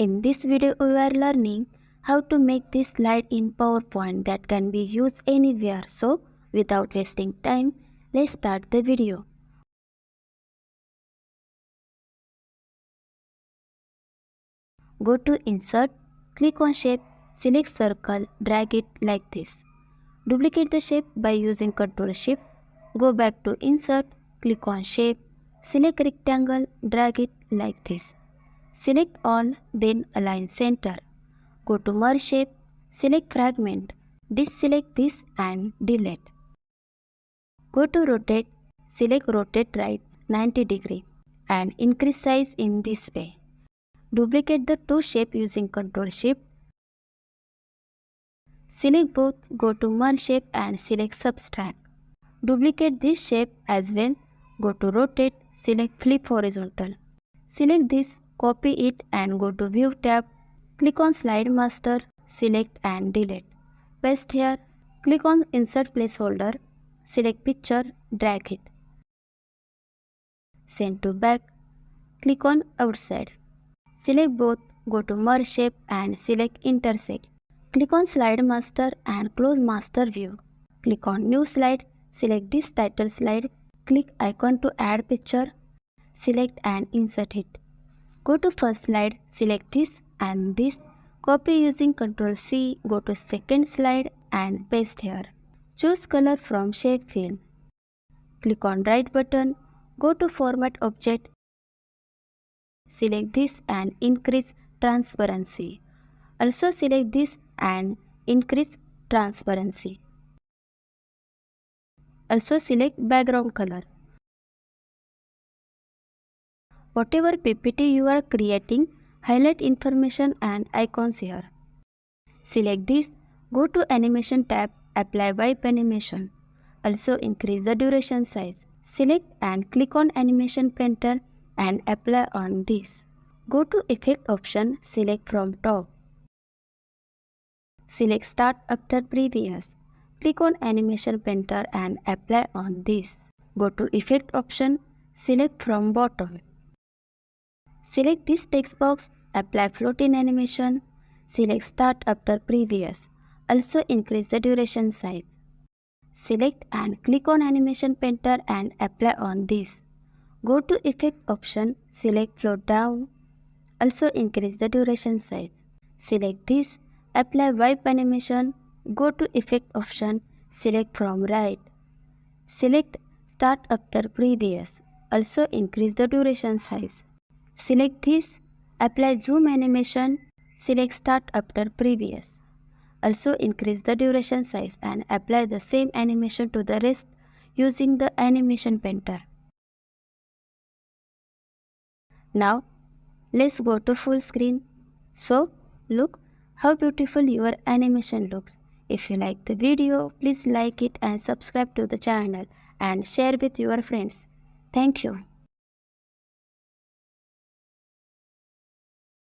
In this video, we are learning how to make this slide in PowerPoint that can be used anywhere. So, without wasting time, let's start the video. Go to Insert, click on Shape, select Circle, drag it like this. Duplicate the shape by using Ctrl+Shift. Go back to Insert, click on Shape, select Rectangle, drag it like this. Select all, then align center. Go to Merge Shape, select Fragment, deselect this and delete. Go to Rotate, select Rotate Right 90 degree and increase size in this way. Duplicate the two shapes using Ctrl+Shift. Select both, go to Merge Shape and select Subtract. Duplicate this shape as well. Go to Rotate, select Flip Horizontal. Select this, copy it and go to View tab. Click on Slide Master, select and delete. Paste here, click on Insert Placeholder, select Picture, drag it. Send to back, click on Outside. Select both, go to Merge Shape and select Intersect. Click on Slide Master and close Master View. Click on New Slide, select this title slide, click icon to add picture, select and insert it. Go to first slide, select this and this, copy using Ctrl+C, go to second slide and paste here. Choose color from shape field. Click on right button, go to Format Object, select this and increase transparency. Also select this and increase transparency. Also select background color. Whatever PPT you are creating, highlight information and icons here. Select this, go to Animation tab, apply wipe animation. Also increase the duration size. Select and click on Animation Painter and apply on this. Go to Effect option, select from top. Select Start after Previous. Click on Animation Painter and apply on this. Go to Effect option, select from bottom. Select this text box, apply floating animation, select Start after Previous. Also increase the duration size. Select and click on Animation Painter and apply on this. Go to Effect option, select Float Down. Also increase the duration size. Select this, apply wipe animation, go to Effect option, select from right. Select Start after Previous. Also increase the duration size. Select this, apply zoom animation, select Start after Previous. Also increase the duration size and apply the same animation to the rest using the Animation Painter. Now, let's go to full screen. So, look how beautiful your animation looks. If you like the video, please like it and subscribe to the channel and share with your friends. Thank you.